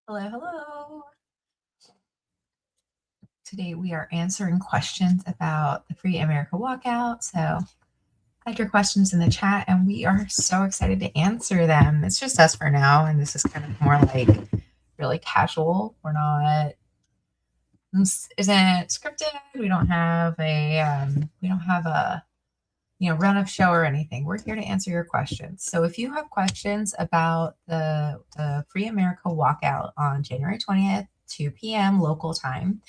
Hello, hello. Today we are answering questions about the Free America Walkout. So add your questions in the chat and we are so excited to answer them. It's just us for now, and this is kind of more like really casual. This isn't scripted. We don't have a run of show or anything. We're here to answer your questions. So if you have questions about the Free America Walkout on January 20th, 2 p.m. local time,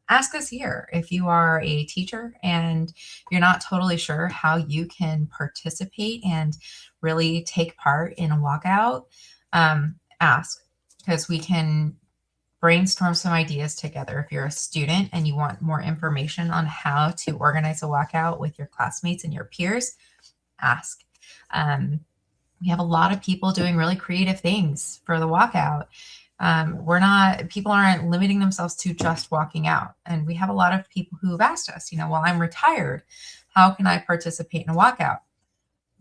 ask us here. If you are a teacher and you're not totally sure how you can participate and really take part in a walkout, ask, because we can brainstorm some ideas together. If you're a student and you want more information on how to organize a walkout with your classmates and your peers, ask. We have a lot of people doing really creative things for the walkout. People aren't limiting themselves to just walking out. And we have a lot of people who have asked us, well, I'm retired. How can I participate in a walkout?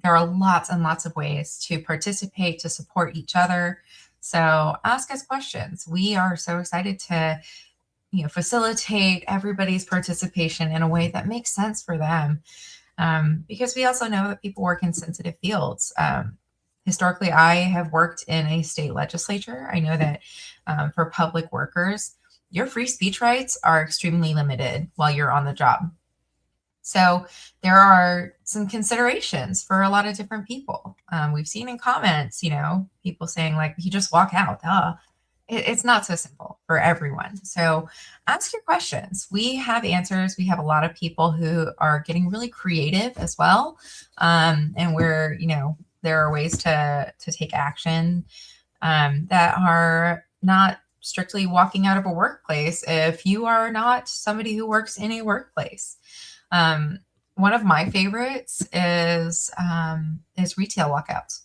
There are lots and lots of ways to participate, to support each other. So ask us questions. We are so excited to, facilitate everybody's participation in a way that makes sense for them. Because we also know that people work in sensitive fields. Historically, I have worked in a state legislature. I know that for public workers, your free speech rights are extremely limited while you're on the job. So there are some considerations for a lot of different people. We've seen in comments, people saying like, you just walk out. It's not so simple for everyone. So ask your questions. We have answers. We have a lot of people who are getting really creative as well. And there are ways to take action that are not strictly walking out of a workplace if you are not somebody who works in a workplace. One of my favorites is retail walkouts.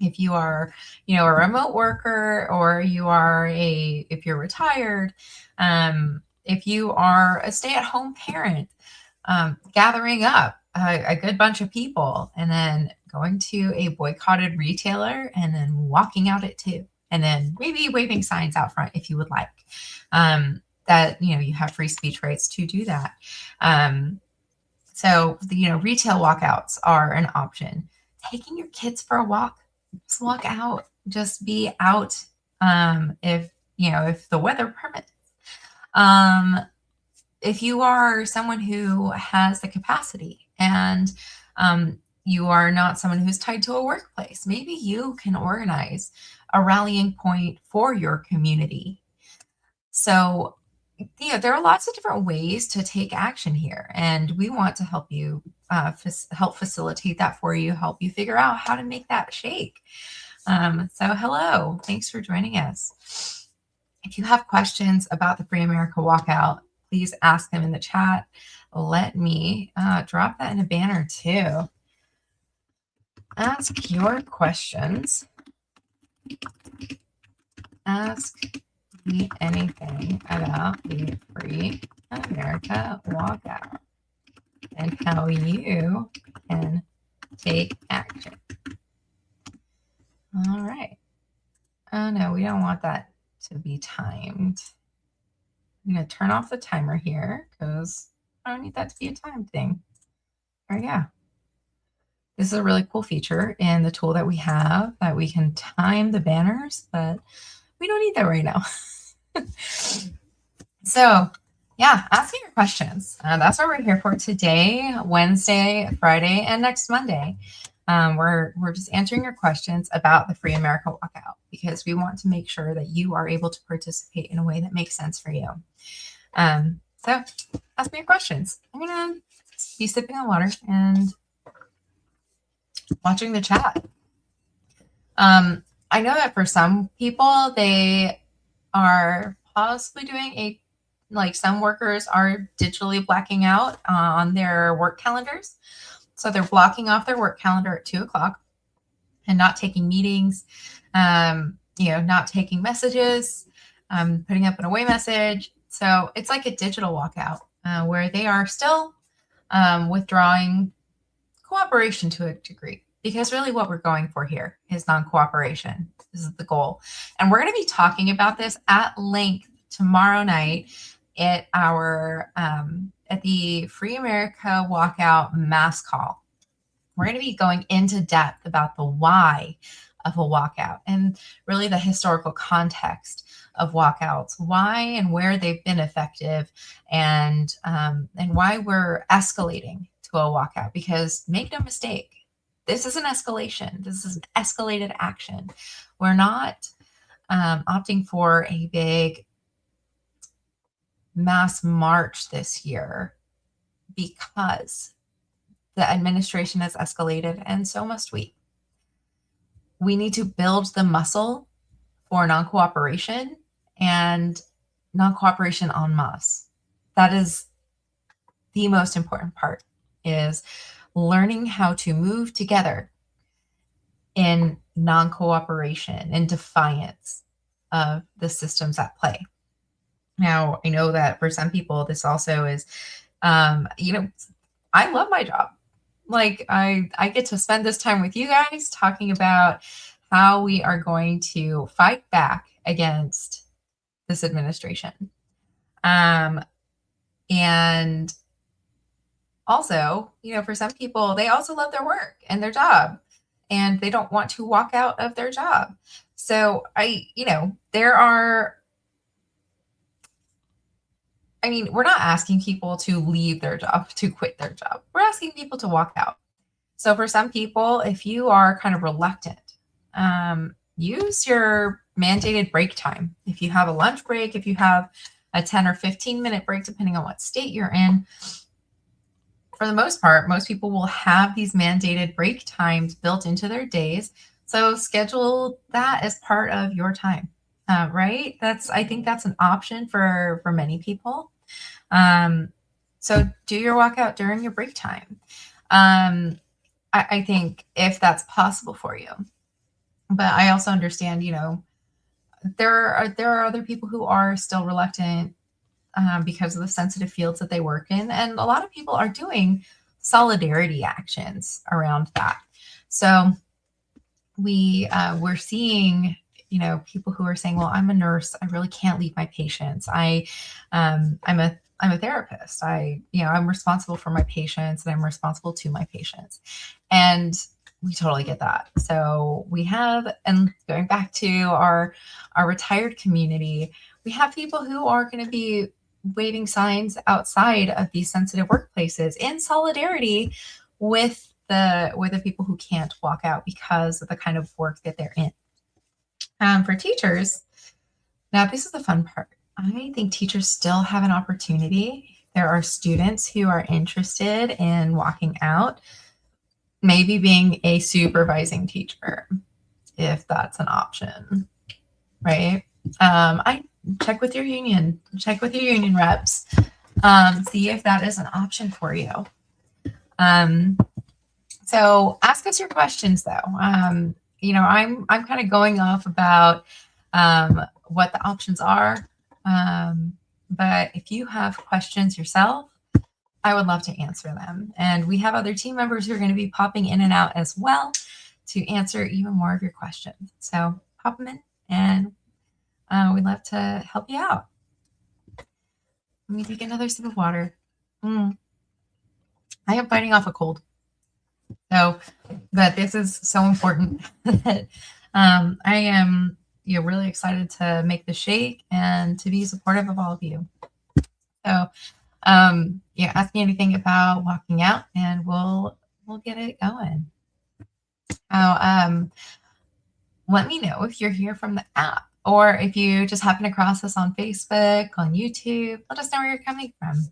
If you are, a remote worker, or if you're retired, if you are a stay-at-home parent, gathering up a good bunch of people and then going to a boycotted retailer and then walking out at 2, and then maybe waving signs out front if you would like, that, you have free speech rights to do that. So retail walkouts are an option. Taking your kids for a walk, just walk out, just be out. If the weather permits. If you are someone who has the capacity and you are not someone who's tied to a workplace, maybe you can organize a rallying point for your community. So there are lots of different ways to take action here, and we want to help you, help facilitate that for you, help you figure out how to make that shake. So hello, thanks for joining us. If you have questions about the Free America Walkout, please ask them in the chat. Let me drop that in a banner too. Ask your questions. Ask me anything about the Free America Walkout and how you can take action. All right. Oh no, we don't want that to be timed. I'm going to turn off the timer here because I don't need that to be a timed thing. There we go. This is a really cool feature in the tool that we have, that we can time the banners, but we don't need that right now. So yeah, asking your questions. That's what we're here for today, Wednesday, Friday, and next Monday. We're just answering your questions about the Free America Walkout because we want to make sure that you are able to participate in a way that makes sense for you. So ask me your questions. I'm going to be sipping on water and watching the chat. I know that for some people, they are possibly doing some workers are digitally blacking out on their work calendars. So they're blocking off their work calendar at 2 o'clock and not taking meetings, not taking messages, putting up an away message. So it's like a digital walkout where they are still withdrawing cooperation to a degree, because really what we're going for here is non-cooperation. This is the goal. And we're going to be talking about this at length tomorrow night at our at the Free America Walkout mass call. We're going to be going into depth about the why of a walkout and really the historical context of walkouts, why and where they've been effective, and why we're escalating to a walkout. Because make no mistake, this is an escalation. This is an escalated action. We're not opting for a big mass march this year because the administration has escalated, and so must we. We need to build the muscle for non-cooperation and non-cooperation en masse. That is the most important part, is learning how to move together in non-cooperation and defiance of the systems at play. Now, I know that for some people, this also is, I love my job. Like I get to spend this time with you guys talking about how we are going to fight back against this administration. And also, for some people, they also love their work and their job, and they don't want to walk out of their job. So we're not asking people to leave their job, to quit their job. We're asking people to walk out. So for some people, if you are kind of reluctant, use your mandated break time. If you have a lunch break, if you have a 10 or 15-minute break, depending on what state you're in, for the most part, most people will have these mandated break times built into their days. So schedule that as part of your time. Right? I think that's an option for many people. So do your walkout during your break time. I think if that's possible for you, but I also understand, there are other people who are still reluctant because of the sensitive fields that they work in. And a lot of people are doing solidarity actions around that. So we're seeing people who are saying, well, I'm a nurse. I really can't leave my patients. I'm a therapist. I'm responsible for my patients, and I'm responsible to my patients. And we totally get that. So we have, and going back to our retired community, we have people who are going to be waving signs outside of these sensitive workplaces in solidarity with the people who can't walk out because of the kind of work that they're in. For teachers, now this is the fun part. I think teachers still have an opportunity. There are students who are interested in walking out, maybe being a supervising teacher, if that's an option, right? I check with your union reps, see if that is an option for you. So ask us your questions though. I'm kind of going off about what the options are. But if you have questions yourself, I would love to answer them. And we have other team members who are going to be popping in and out as well to answer even more of your questions. So pop them in, and we'd love to help you out. Let me take another sip of water. I am fighting off a cold. So, but this is so important that I am really excited to make the shake and to be supportive of all of you. So ask me anything about walking out, and we'll get it going. Let me know if you're here from the app, or if you just happen across us on Facebook, on YouTube. Let us know where you're coming from.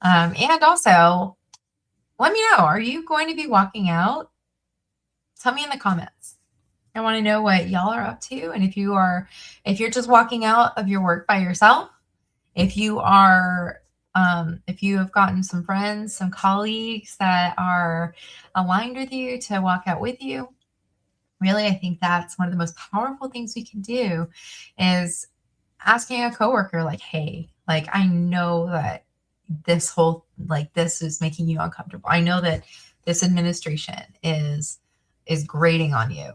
And also, let me know, are you going to be walking out? Tell me in the comments. I want to know what y'all are up to. And if you're just walking out of your work by yourself, if you have gotten some friends, some colleagues that are aligned with you to walk out with you, really, I think that's one of the most powerful things we can do, is asking a coworker, like, hey, I know that this is making you uncomfortable. I know that this administration is grating on you.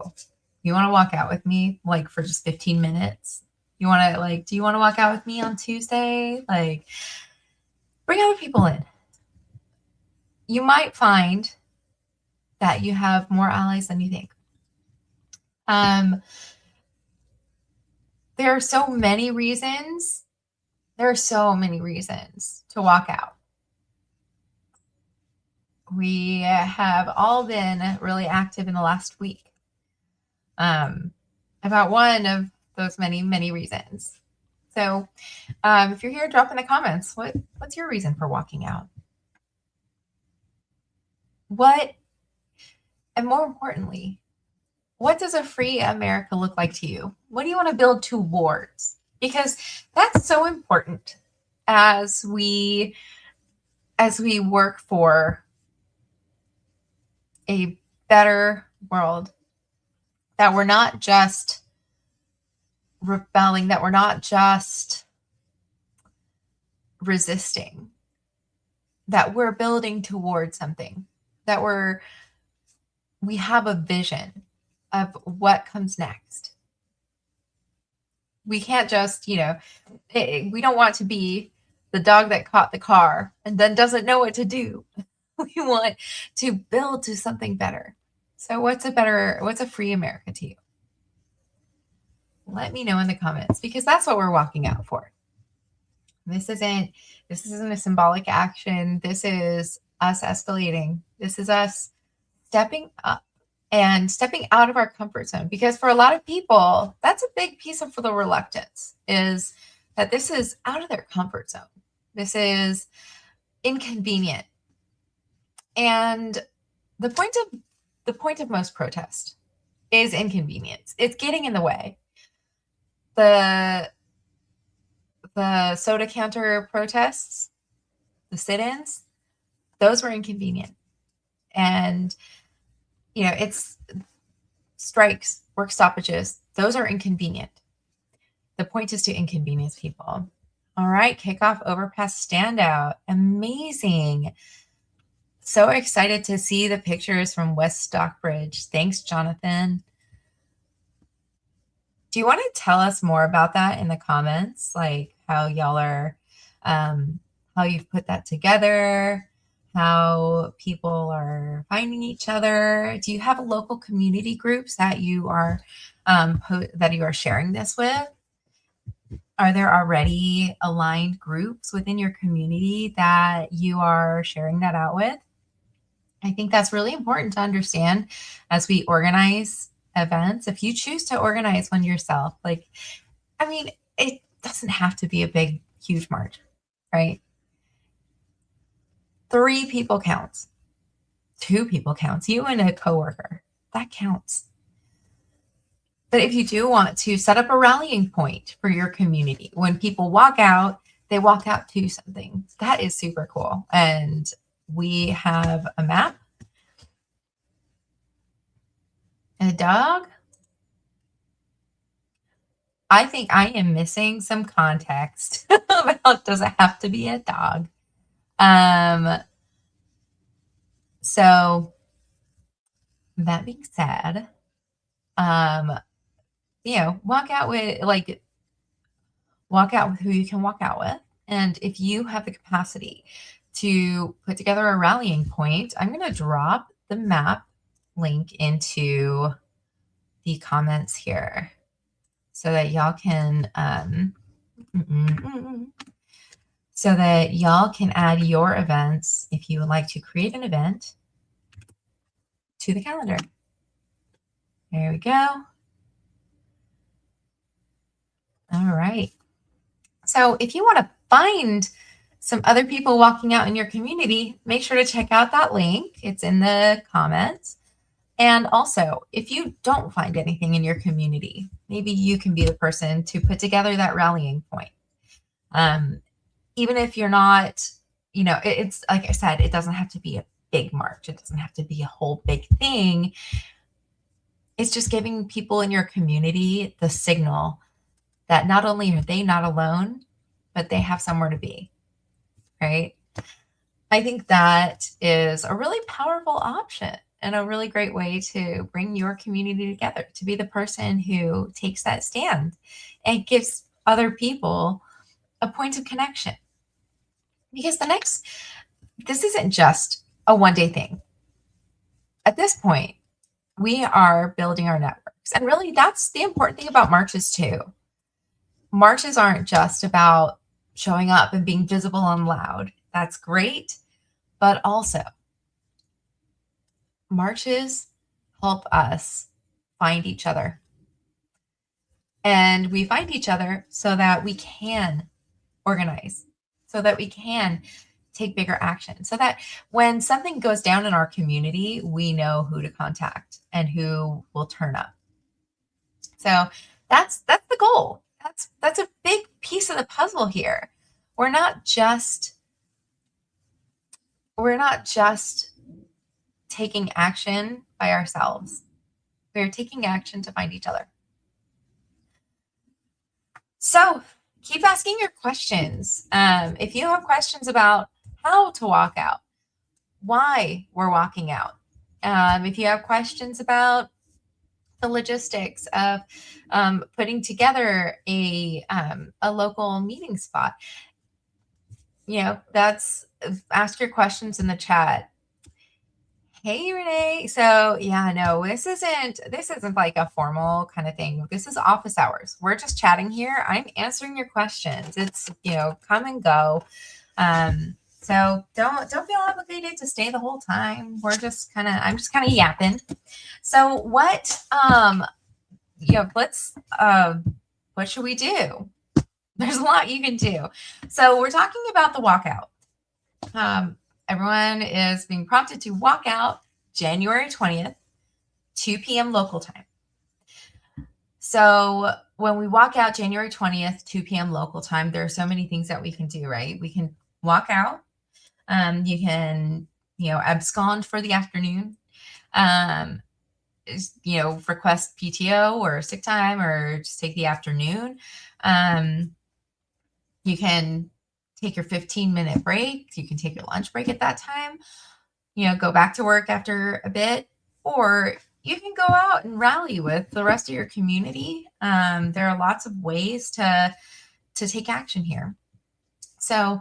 You want to walk out with me like for just 15 minutes? You want to do you want to walk out with me on Tuesday? Like, bring other people in. You might find that you have more allies than you think. There are so many reasons. There are so many reasons to walk out. We have all been really active in the last week about one of those many, many reasons. So if you're here, drop in the comments. What's your reason for walking out? And more importantly, what does a free America look like to you? What do you want to build towards? Because that's so important as we work for a better world, that we're not just rebelling, that we're not just resisting, that we're building towards something, that we have a vision of what comes next. We can't just, we don't want to be the dog that caught the car and then doesn't know what to do. We want to build to something better. So what's a free America to you? Let me know in the comments, because that's what we're walking out for. This isn't a symbolic action. This is us escalating. This is us stepping up and stepping out of our comfort zone. Because for a lot of people, that's a big piece of the reluctance, is that this is out of their comfort zone. This is inconvenient. And the point of most protest is inconvenience. It's getting in the way. The soda counter protests, the sit-ins, those were inconvenient. And, it's strikes, work stoppages, those are inconvenient. The point is to inconvenience people. All right, kickoff overpass standout. Amazing. So excited to see the pictures from West Stockbridge. Thanks, Jonathan. Do you want to tell us more about that in the comments? Like how y'all are, how you've put that together, how people are finding each other? Do you have local community groups that you are sharing this with? Are there already aligned groups within your community that you are sharing that out with? I think that's really important to understand as we organize events. If you choose to organize one yourself, it doesn't have to be a big, huge march, right? 3 people counts. 2 people counts. You and a coworker, that counts. But if you do want to set up a rallying point for your community, when people walk out, they walk out to something. That is super cool. And we have a map, a dog. I think I am missing some context about, does it have to be a dog? So that being said, walk out with who you can walk out with. And if you have the capacity to put together a rallying point, I'm going to drop the map link into the comments here so that y'all can add your events if you would like to create an event to the calendar. There we go. All right. So if you want to find some other people walking out in your community, make sure to check out that link. It's in the comments. And also, if you don't find anything in your community, maybe you can be the person to put together that rallying point. Even if you're not, it's like I said, it doesn't have to be a big march. It doesn't have to be a whole big thing. It's just giving people in your community the signal that not only are they not alone, but they have somewhere to be, right? I think that is a really powerful option and a really great way to bring your community together, to be the person who takes that stand and gives other people a point of connection. Because this isn't just a one day thing. At this point, we are building our networks. And really, that's the important thing about marches, too. Marches aren't just about showing up and being visible and loud. That's great. But also, marches help us find each other. And we find each other so that we can organize, so that we can take bigger action, so that when something goes down in our community, we know who to contact and who will turn up. So that's the goal. That's a big piece of the puzzle here. We're not just taking action by ourselves. We're taking action to find each other. So keep asking your questions. If you have questions about how to walk out, why we're walking out, if you have questions about the logistics of putting together a local meeting spot, ask your questions in the chat. Hey, Renee. So yeah, no, this isn't like a formal kind of thing. This is office hours. We're just chatting here. I'm answering your questions. It's, come and go. So don't feel obligated to stay the whole time. I'm just kind of yapping. So what what should we do? There's a lot you can do. So we're talking about the walkout. Everyone is being prompted to walk out January 20th, 2 p.m. local time. So when we walk out January 20th, 2 p.m. local time, there are so many things that we can do, right? We can walk out. You can, abscond for the afternoon. Request PTO or sick time or just take the afternoon. You can take your 15-minute break. You can take your lunch break at that time, go back to work after a bit, or you can go out and rally with the rest of your community. There are lots of ways to take action here. So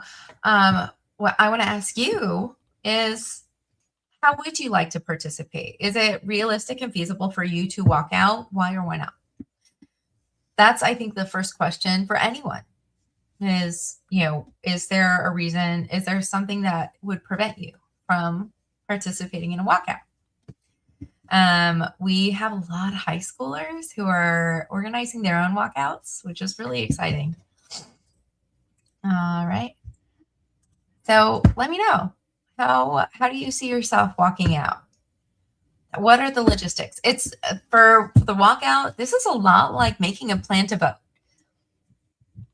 what I want to ask you is, how would you like to participate? Is it realistic and feasible for you to walk out? Why or why not? That's, I think, the first question for anyone is, is there a reason? Is there something that would prevent you from participating in a walkout? We have a lot of high schoolers who are organizing their own walkouts, which is really exciting. All right. So let me know. How do you see yourself walking out? What are the logistics? It's for the walkout. This is a lot like making a plan to vote.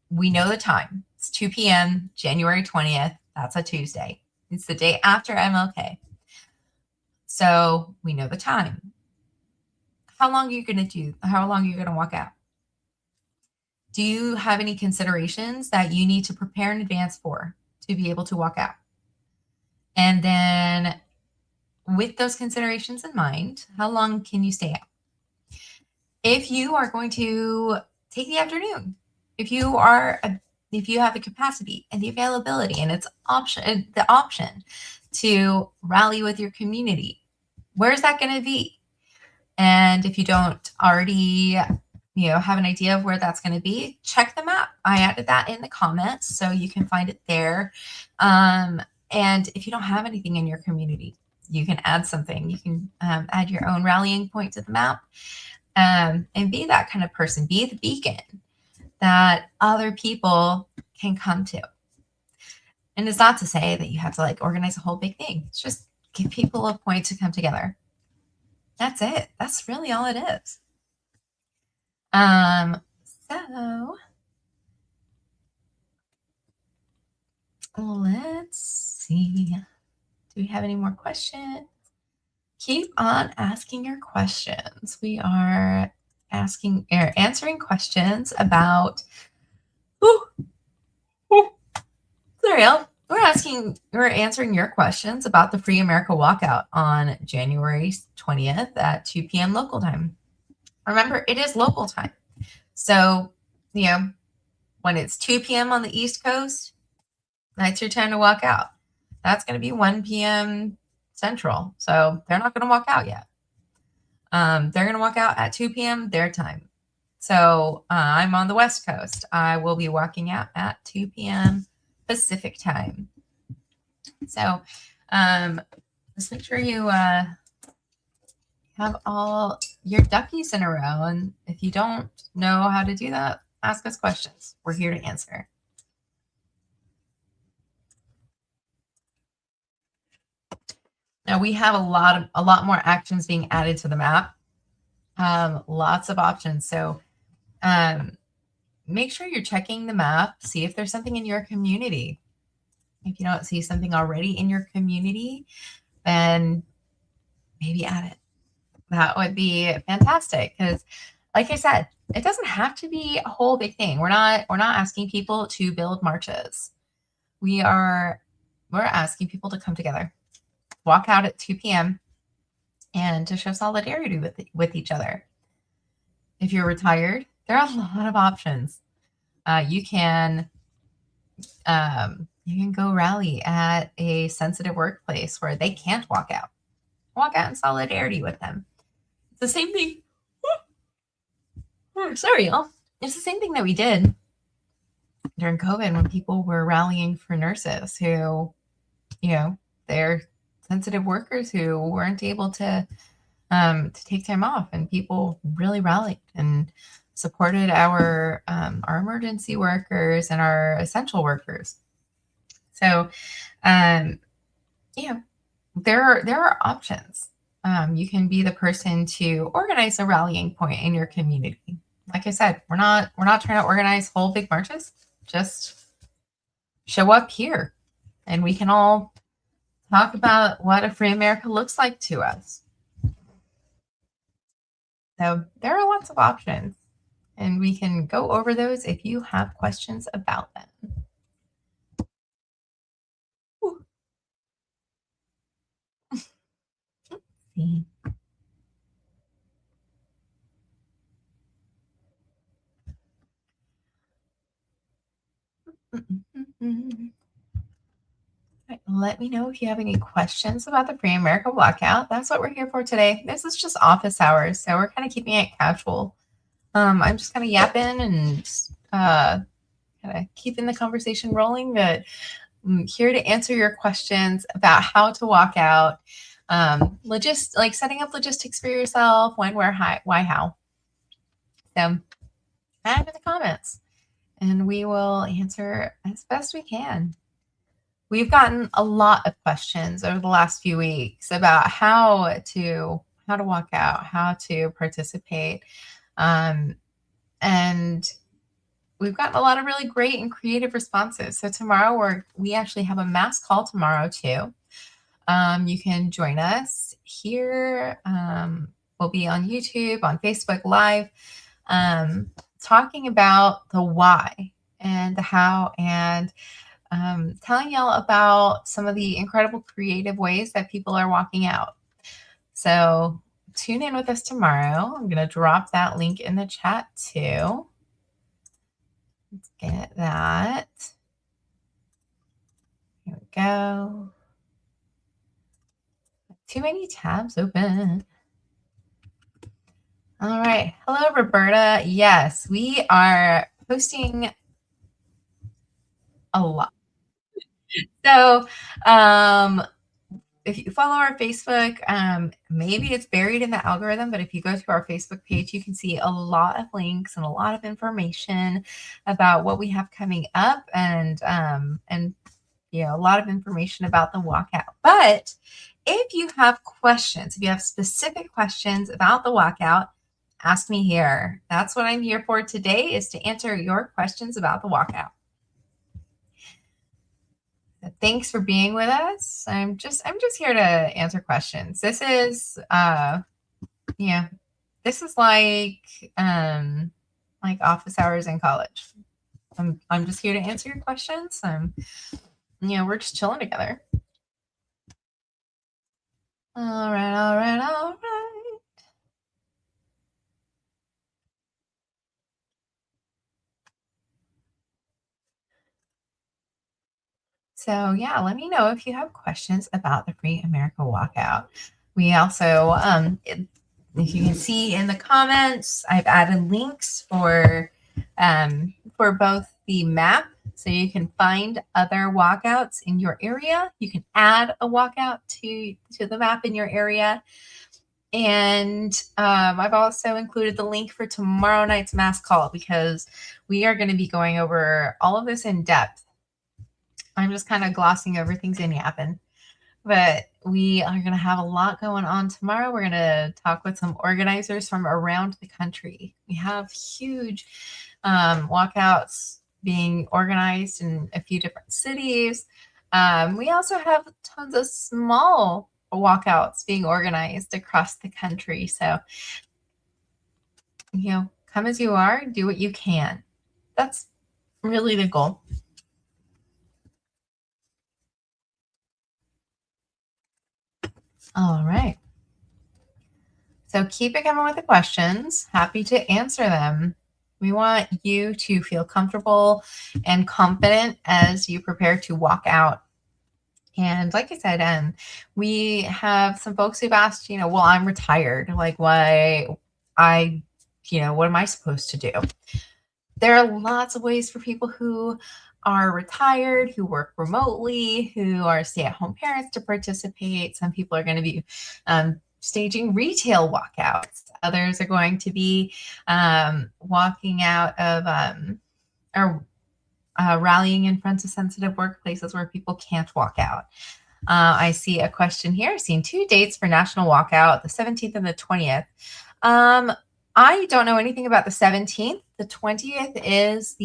We know the time. It's 2 p.m., January 20th. That's a Tuesday. It's the day after MLK. So we know the time. How long are you going to walk out? Do you have any considerations that you need to prepare in advance for to be able to walk out? And then with those considerations in mind, how long can you stay out? If you are going to take the afternoon, if you have the capacity and the availability and the option to rally with your community, where's that going to be? And if you don't already, have an idea of where that's going to be, check the map. I added that in the comments so you can find it there. And if you don't have anything in your community, you can add something. You can add your own rallying point to the map, and be that kind of person. Be the beacon that other people can come to. And it's not to say that you have to organize a whole big thing. It's just give people a point to come together. That's it. That's really all it is. So let's see. Do we have any more questions? Keep on asking your questions. We are answering questions about. Sorry, we're we're answering your questions about the Free America Walkout on January 20th at 2 p.m. local time. Remember, it is local time. So, when it's 2 p.m. on the East Coast, that's your time to walk out. That's going to be 1 p.m. Central. So they're not going to walk out yet. They're going to walk out at 2 p.m. their time. So I'm on the West Coast. I will be walking out at 2 p.m. Pacific time. So just make sure you have all your duckies in a row. And if you don't know how to do that, ask us questions. We're here to answer. Now we have a lot more actions being added to the map. Lots of options. So make sure you're checking the map, see if there's something in your community. If you don't see something already in your community, then maybe add it. That would be fantastic, because like I said, it doesn't have to be a whole big thing. We're not asking people to build marches. We're asking people to come together, walk out at 2 p.m. and to show solidarity with each other. If you're retired, there are a lot of options. You can go rally at a sensitive workplace where they can't walk out. Walk out in solidarity with them. It's the same thing. Sorry, y'all. It's the same thing that we did during COVID when people were rallying for nurses who, they're sensitive workers who weren't able to take time off, and people really rallied and supported our emergency workers and our essential workers. So, there are options. You can be the person to organize a rallying point in your community. Like I said, we're not trying to organize whole big marches. Just show up here, and we can all talk about what a free America looks like to us. So there are lots of options, and we can go over those if you have questions about them. See. Right, let me know if you have any questions about the Free America Walkout. That's what we're here for today. This is just office hours, so we're kind of keeping it casual. I'm just kind of yapping and kind of keeping the conversation rolling, but I'm here to answer your questions about how to walk out, like setting up logistics for yourself, when, where, why, how. So add in the comments, and we will answer as best we can. We've gotten a lot of questions over the last few weeks about how to walk out, how to participate. And we've gotten a lot of really great and creative responses. So tomorrow we actually have a mass call tomorrow too. You can join us here. We'll be on YouTube, on Facebook Live, talking about the why and the how, and telling y'all about some of the incredible creative ways that people are walking out. So tune in with us tomorrow. I'm going to drop that link in the chat too. Let's get that. Here we go. Too many tabs open. All right. Hello, Roberta. Yes, we are posting a lot. So if you follow our Facebook, maybe it's buried in the algorithm, but if you go to our Facebook page, you can see a lot of links and a lot of information about what we have coming up, and a lot of information about the walkout. But if you have questions, if you have specific questions about the walkout, ask me here. That's what I'm here for today, is to answer your questions about the walkout. Thanks for being with us. I'm just here to answer questions. This is this is like office hours in college. I'm just here to answer your questions. we're just chilling together. All right, all right, all right. So yeah, let me know if you have questions about the Free America Walkout. We also, if you can see in the comments, I've added links for both the map, so you can find other walkouts in your area. You can add a walkout to the map in your area. And I've also included the link for tomorrow night's mass call, because we are going to be going over all of this in depth. I'm just kind of glossing over things in yapping, but we are going to have a lot going on tomorrow. We're going to talk with some organizers from around the country. We have huge walkouts being organized in a few different cities. We also have tons of small walkouts being organized across the country. So, come as you are, do what you can. That's really the goal. All right. So keep it coming with the questions. Happy to answer them. We want you to feel comfortable and confident as you prepare to walk out. And like I said, we have some folks who've asked, well, I'm retired. Like, why what am I supposed to do? There are lots of ways for people who are retired, who work remotely, who are stay-at-home parents to participate. Some people are going to be staging retail walkouts. Others are going to be walking out of or rallying in front of sensitive workplaces where people can't walk out. I see a question here. I've seen 2 dates for National Walkout, the 17th and the 20th. I don't know anything about the 17th. The 20th is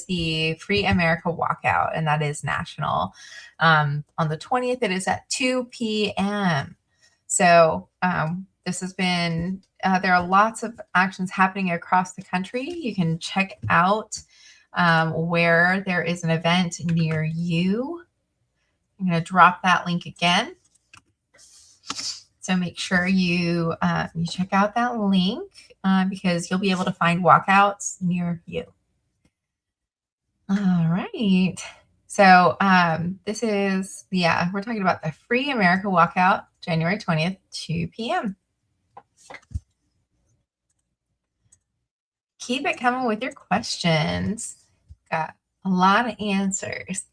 the Free America Walkout, and that is national. On the 20th, it is at 2 p.m. So this has been, there are lots of actions happening across the country. You can check out where there is an event near you. I'm going to drop that link again. So make sure you check out that link because you'll be able to find walkouts near you. All right. So this is, we're talking about the Free America Walkout, January 20th, 2 p.m. Keep it coming with your questions. Got a lot of answers.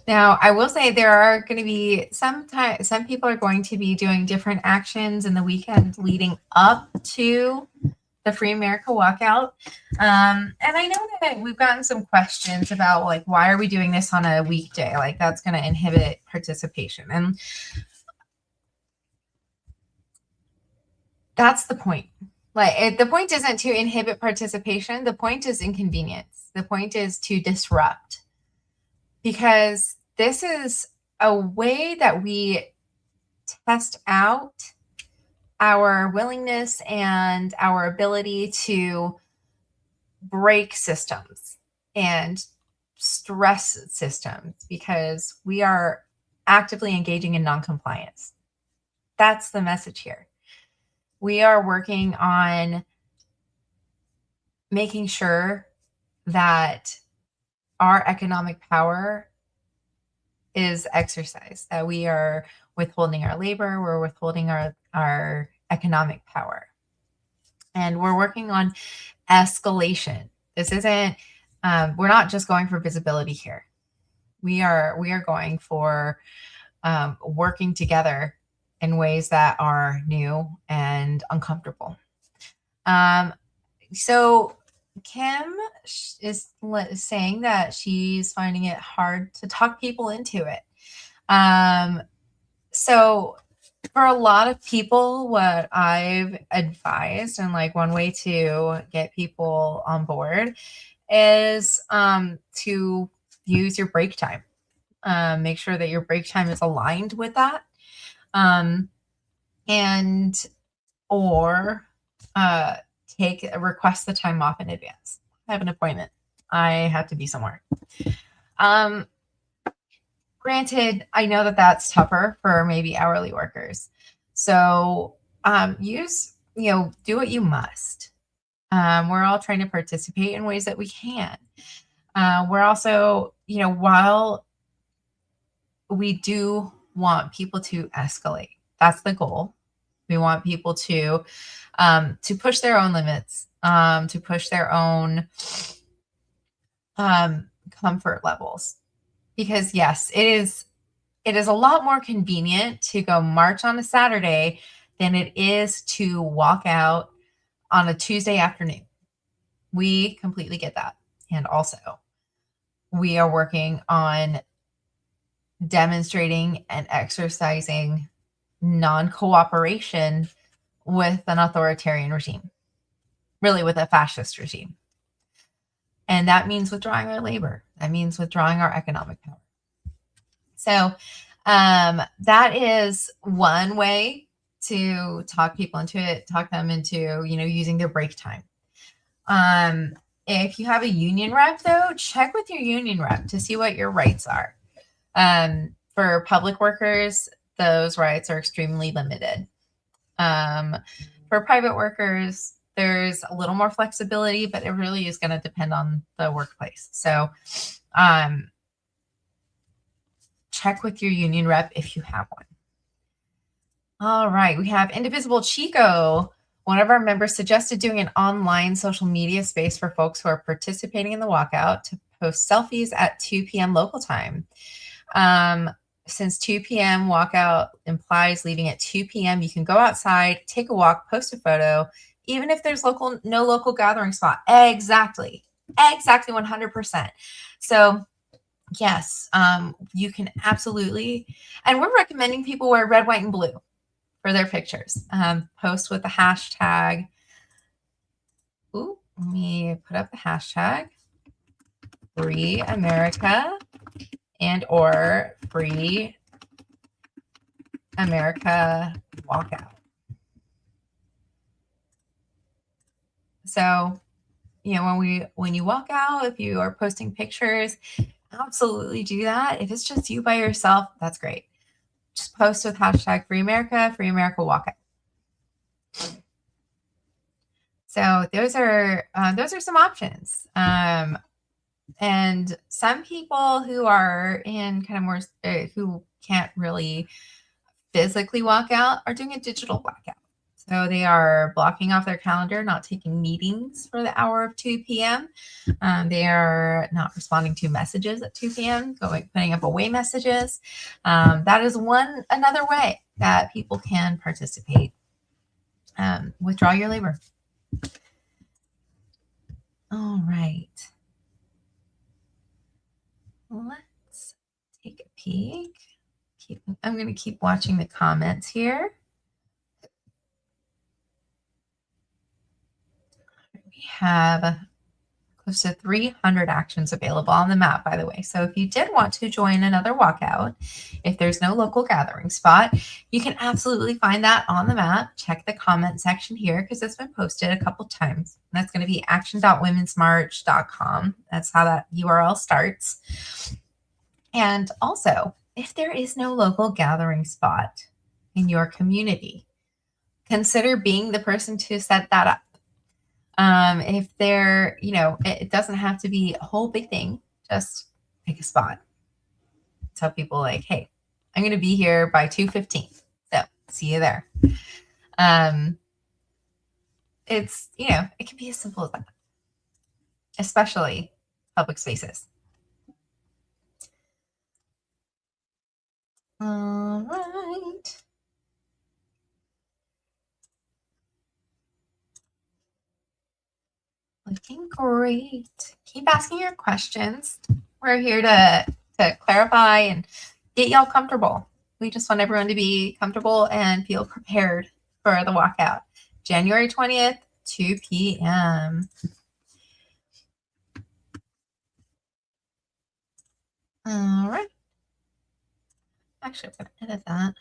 Now, I will say there are going to be some people are going to be doing different actions in the weekend leading up to the Free America Walkout. And I know that we've gotten some questions about, like, why are we doing this on a weekday? Like, that's going to inhibit participation. And that's the point. Like, the point isn't to inhibit participation. The point is inconvenience. The point is to disrupt. Because this is a way that we test out our willingness and our ability to break systems and stress systems, because we are actively engaging in noncompliance. That's the message here. We are working on making sure that our economic power is exercised, that we are withholding our labor, we're withholding our economic power. And we're working on escalation. This isn't, we're not just going for visibility here. We are going for working together in ways that are new and uncomfortable. So Kim is saying that she's finding it hard to talk people into it. So For a lot of people, what I've advised and like one way to get people on board is to use your break time. Make sure that your break time is aligned with that. And or request the time off in advance. I have an appointment. I have to be somewhere. Granted, I know that that's tougher for maybe hourly workers. So do what you must. We're all trying to participate in ways that we can. We're also, while we do want people to escalate, that's the goal. We want people to push their own limits, to push their own comfort levels. Because yes, it is a lot more convenient to go march on a Saturday than it is to walk out on a Tuesday afternoon. We completely get that. And also, we are working on demonstrating and exercising non-cooperation with an authoritarian regime, really with a fascist regime. And that means withdrawing our labor. That means withdrawing our economic power. So that is one way to talk people into it, talk them into, using their break time. If you have a union rep, though, check with your union rep to see what your rights are. For public workers, those rights are extremely limited. For private workers, there's a little more flexibility, but it really is going to depend on the workplace. So check with your union rep if you have one. All right, we have Indivisible Chico. One of our members suggested doing an online social media space for folks who are participating in the walkout to post selfies at 2 p.m. local time. Since 2 p.m. walkout implies leaving at 2 p.m., you can go outside, take a walk, post a photo, even if there's no local gathering spot. Exactly 100%. So yes, you can absolutely, and we're recommending people wear red, white, and blue for their pictures. Post with the hashtag. Let me put up the hashtag Free America and or Free America Walkout. So, when you walk out, if you are posting pictures, absolutely do that. If it's just you by yourself, that's great. Just post with hashtag Free America Walkout. So those are some options. And some people who are in kind of more who can't really physically walk out are doing a digital blackout. So they are blocking off their calendar, not taking meetings for the hour of 2 p.m. They are not responding to messages at 2 p.m., putting up away messages. That is another way that people can participate. Withdraw your labor. All right. Let's take a peek. I'm going to keep watching the comments here. We have close to 300 actions available on the map, by the way. So if you did want to join another walkout, if there's no local gathering spot, you can absolutely find that on the map. Check the comment section here because it's been posted a couple times. And that's going to be action.womensmarch.com. That's how that URL starts. And also, if there is no local gathering spot in your community, consider being the person to set that up. If there, it doesn't have to be a whole big thing, just pick a spot. Tell people like, hey, I'm going to be here by 2:15. So see you there. It's, it can be as simple as that, especially public spaces. All right. Looking great. Keep asking your questions. We're here to clarify and get y'all comfortable. we just want everyone to be comfortable and feel prepared for the walkout. January 20th, 2 p.m. All right. Actually, I'm going to edit that.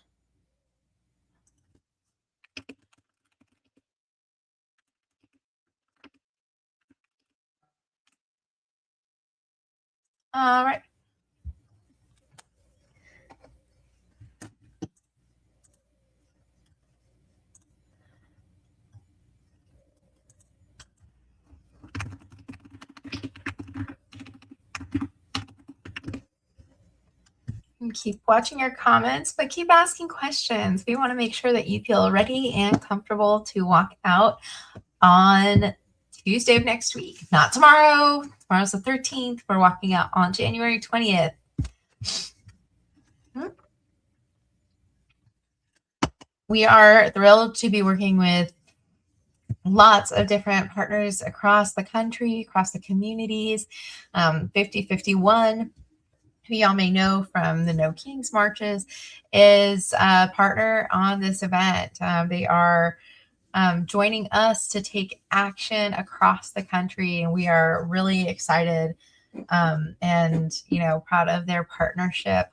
All right. And keep watching your comments, but keep asking questions. We want to make sure that you feel ready and comfortable to walk out on Tuesday of next week. Not tomorrow. Tomorrow's the 13th. We're walking out on January 20th. We are thrilled to be working with lots of different partners across the country, across the communities. 5051, who y'all may know from the No Kings marches, is a partner on this event. They are joining us to take action across the country, and we are really excited and proud of their partnership.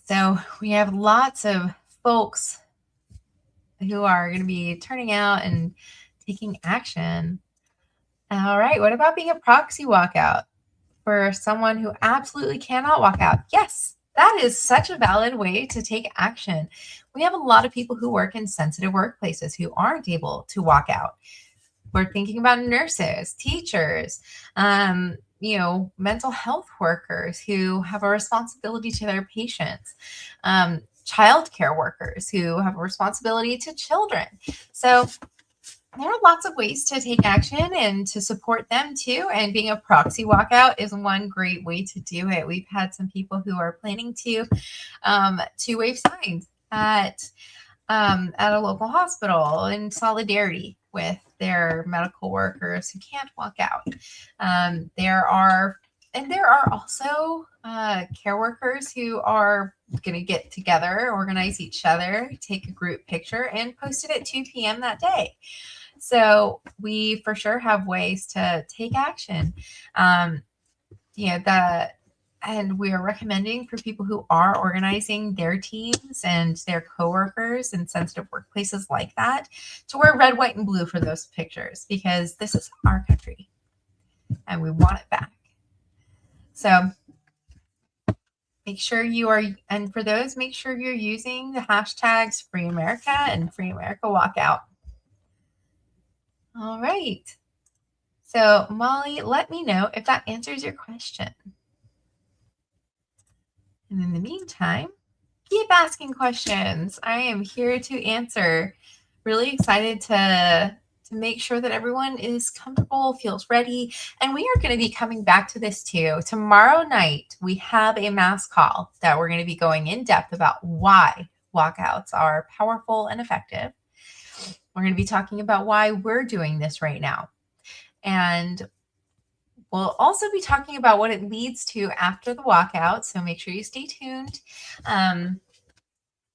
So we have lots of folks who are going to be turning out and taking action. All right, what about being a proxy walkout for someone who absolutely cannot walk out? Yes, that is such a valid way to take action. We have a lot of people who work in sensitive workplaces who aren't able to walk out. We're thinking about nurses, teachers, mental health workers who have a responsibility to their patients, childcare workers who have a responsibility to children. So there are lots of ways to take action and to support them too. And being a proxy walkout is one great way to do it. We've had some people who are planning to wave signs at a local hospital in solidarity with their medical workers who can't walk out. There are also care workers who are going to get together, organize each other, take a group picture, and post it at 2 p.m. that day. So we for sure have ways to take action. And we are recommending for people who are organizing their teams and their coworkers in sensitive workplaces like that to wear red, white, and blue for those pictures, because this is our country and we want it back. So make sure for those, make sure you're using the hashtags Free America and Free America Walkout. All right. So Molly, let me know if that answers your question. And in the meantime, keep asking questions. I am here to answer. Really excited to make sure that everyone is comfortable, feels ready. And we are going to be coming back to this too. Tomorrow night, we have a mass call that we're going to be going in depth about why walkouts are powerful and effective. We're going to be talking about why we're doing this right now. And we'll also be talking about what it leads to after the walkout, so make sure you stay tuned.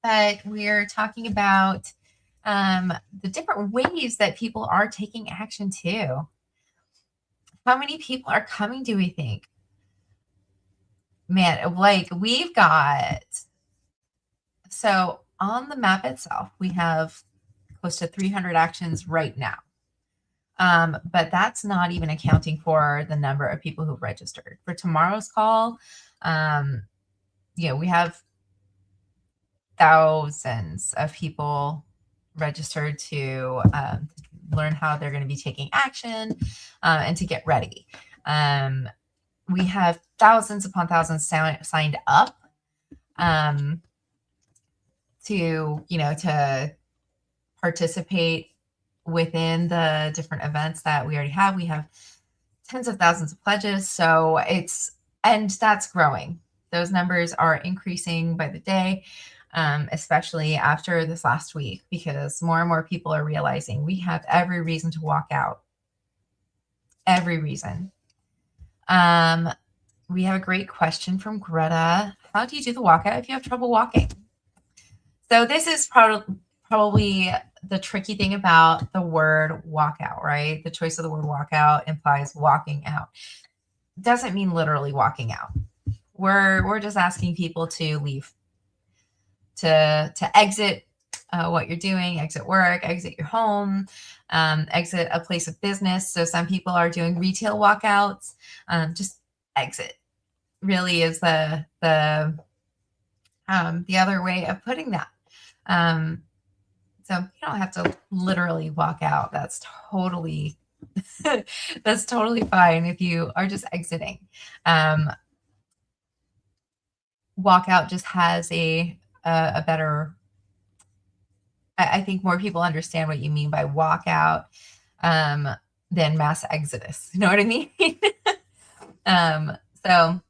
But we're talking about the different ways that people are taking action too. How many people are coming, do we think? Man, like we've got, so on the map itself, we have close to 300 actions right now. But that's not even accounting for the number of people who've registered. For tomorrow's call, we have thousands of people registered to learn how they're going to be taking action and to get ready. We have thousands upon thousands signed up to participate within the different events that we already have. We have tens of thousands of pledges. So and that's growing. Those numbers are increasing by the day, especially after this last week, because more and more people are realizing we have every reason to walk out. Every reason. We have a great question from Greta. how do you do the walkout if you have trouble walking? So this is probably the tricky thing about the word walkout, right? The choice of the word walkout implies walking out. Doesn't mean literally walking out. We're just asking people to leave, to exit what you're doing, exit work, exit your home, exit a place of business. So some people are doing retail walkouts. Just exit really is the other way of putting that. So you don't have to literally walk out. That's totally that's totally fine if you are just exiting. Walkout just has a better. I think more people understand what you mean by walkout than mass exodus. You know what I mean? So,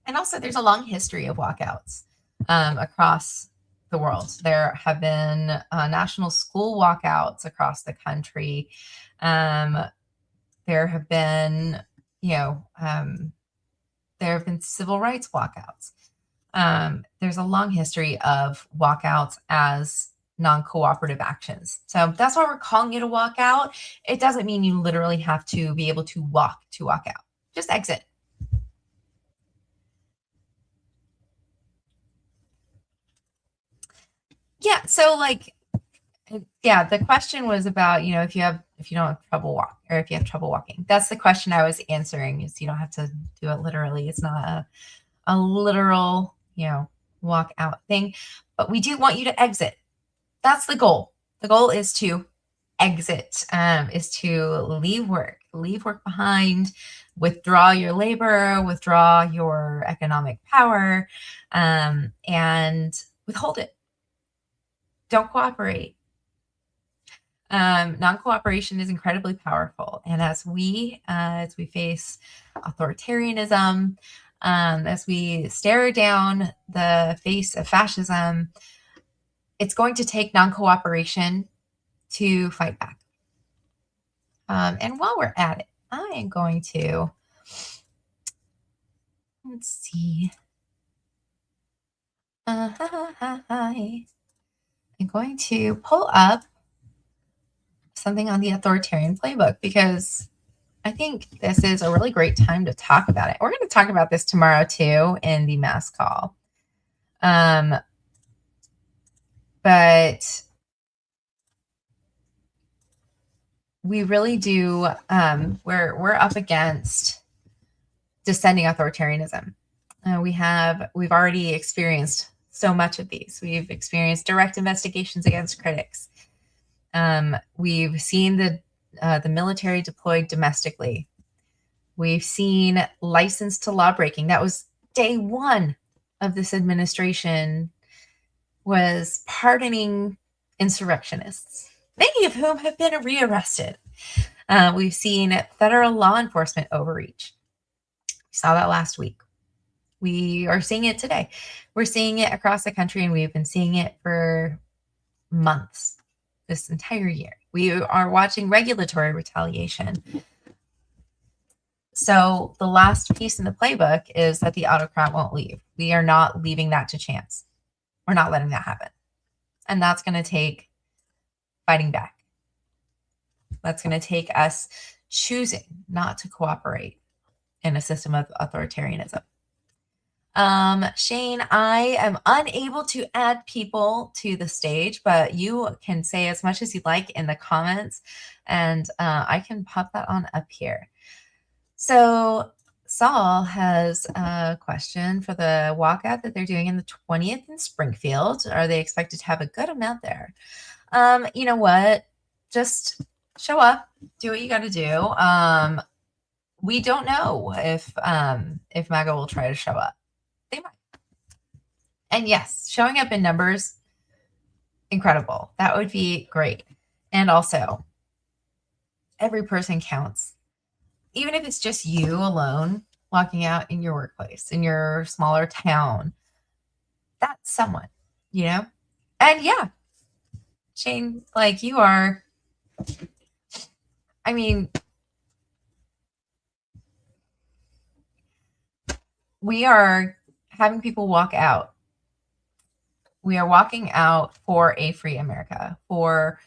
and also there's a long history of walkouts across the world. There have been national school walkouts across the country. There have been, there have been civil rights walkouts. There's a long history of walkouts as non-cooperative actions. So that's why we're calling it a walkout. It doesn't mean you literally have to be able to walk out. Just exit. Yeah. So the question was about, if you don't have trouble if you have trouble walking. That's the question I was answering, is you don't have to do it literally. It's not a literal, walk out thing, but we do want you to exit. That's the goal. The goal is to exit, is to leave work behind, withdraw your labor, withdraw your economic power, and withhold it. Don't cooperate. Non-cooperation is incredibly powerful. And as we face authoritarianism, as we stare down the face of fascism, it's going to take non-cooperation to fight back. And while we're at it, I am going to, let's see. I'm going to pull up something on the authoritarian playbook, because I think this is a really great time to talk about it. We're going to talk about this tomorrow too in the mass call. But we really do, we're up against descending authoritarianism. We've already experienced so much of these. We've experienced direct investigations against critics. We've seen the military deployed domestically. We've seen license to law breaking. That was day one of this administration, was pardoning insurrectionists, many of whom have been rearrested. We've seen federal law enforcement overreach. We saw that last week. We are seeing it today. We're seeing it across the country, and we've been seeing it for months, this entire year. We are watching regulatory retaliation. So the last piece in the playbook is that the autocrat won't leave. We are not leaving that to chance. We're not letting that happen. And that's going to take fighting back. That's going to take us choosing not to cooperate in a system of authoritarianism. Shane, I am unable to add people to the stage, but you can say as much as you'd like in the comments, and I can pop that on up here. So Saul has a question for the walkout that they're doing in the 20th in Springfield. Are they expected to have a good amount there? You know what? Just show up, do what you got to do. We don't know if MAGA will try to show up. They might. And yes, showing up in numbers, incredible. That would be great. And also, every person counts. Even if it's just you alone walking out in your workplace, in your smaller town, that's someone, And yeah, Shane, you are, we are having people walk out. We are walking out for a free America, for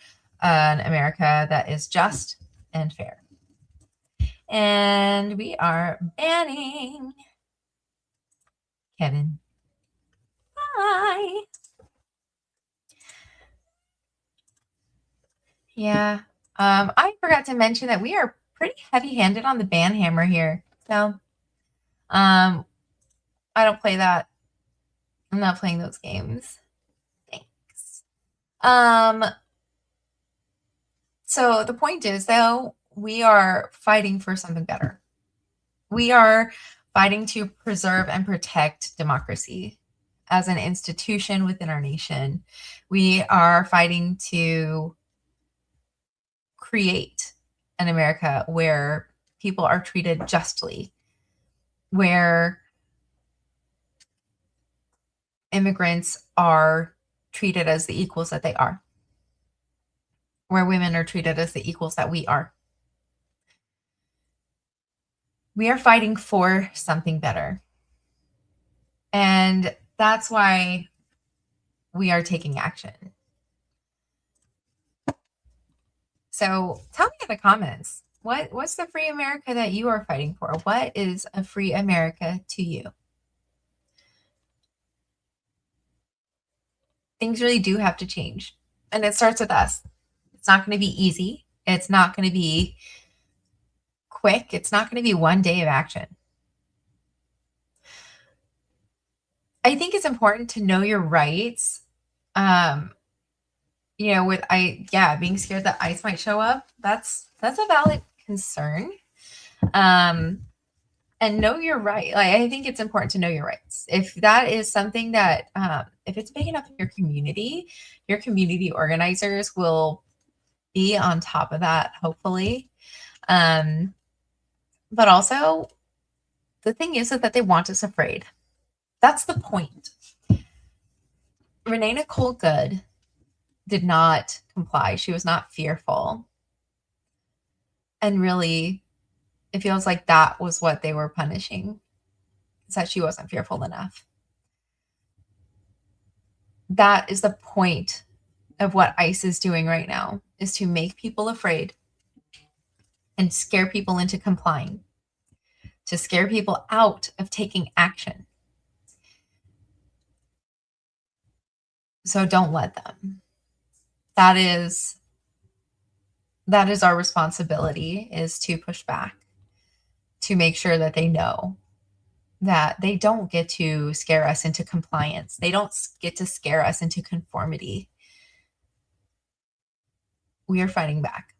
an America that is just and fair. And we are banning Kevin. Bye. Yeah. I forgot to mention that we are pretty heavy-handed on the ban hammer here. So, I don't play that. I'm not playing those games. Thanks. So the point is, though, we are fighting for something better. We are fighting to preserve and protect democracy as an institution within our nation. We are fighting to create an America where people are treated justly, where immigrants are treated as the equals that they are, where women are treated as the equals that we are. We are fighting for something better. And that's why we are taking action. So tell me in the comments, what's the free America that you are fighting for? What is a free America to you? Things really do have to change. And it starts with us. It's not going to be easy. It's not going to be quick. It's not going to be one day of action. I think it's important to know your rights. Being scared that ICE might show up, that's a valid concern. And know your right. Like, I think it's important to know your rights. If that is something that, if it's big enough in your community organizers will be on top of that, hopefully. But also, the thing is that they want us afraid. That's the point. Renee Nicole Good did not comply. She was not fearful. And really, it feels like that was what they were punishing, is that she wasn't fearful enough. That is the point of what ICE is doing right now, is to make people afraid and scare people into complying, to scare people out of taking action. So don't let them. That is our responsibility, is to push back, to make sure that they know that they don't get to scare us into compliance. They don't get to scare us into conformity. We are fighting back.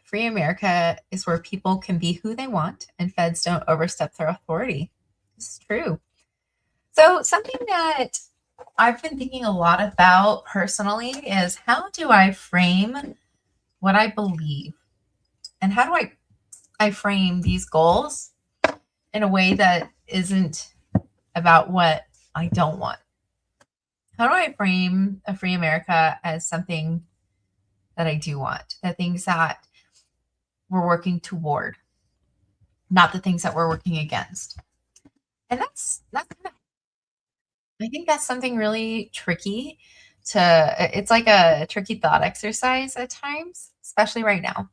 Free America is where people can be who they want and feds don't overstep their authority. This is true. So something that I've been thinking a lot about personally is, how do I frame what I believe? And how do I frame these goals in a way that isn't about what I don't want? How do I frame a free America as something that I do want, the things that we're working toward, not the things that we're working against? And I think that's something really tricky it's like a tricky thought exercise at times, especially right now.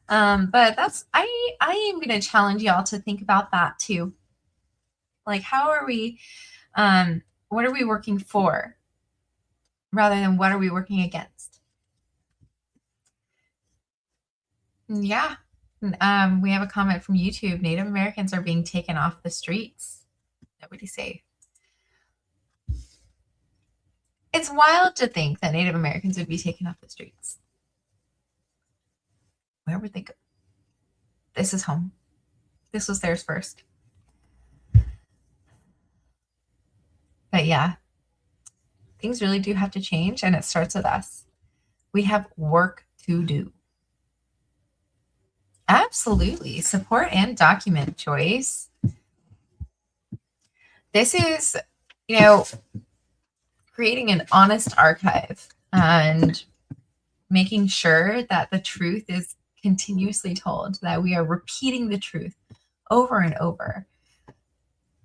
But I am going to challenge y'all to think about that too. Like, how are we, what are we working for rather than what are we working against? Yeah. We have a comment from YouTube. Native Americans are being taken off the streets. Nobody safe. It's wild to think that Native Americans would be taken off the streets. Where would they go? This is home. This was theirs first. But yeah, things really do have to change, and it starts with us. We have work to do. Absolutely. Support and document choice. This is, creating an honest archive and making sure that the truth is continuously told, that we are repeating the truth over and over,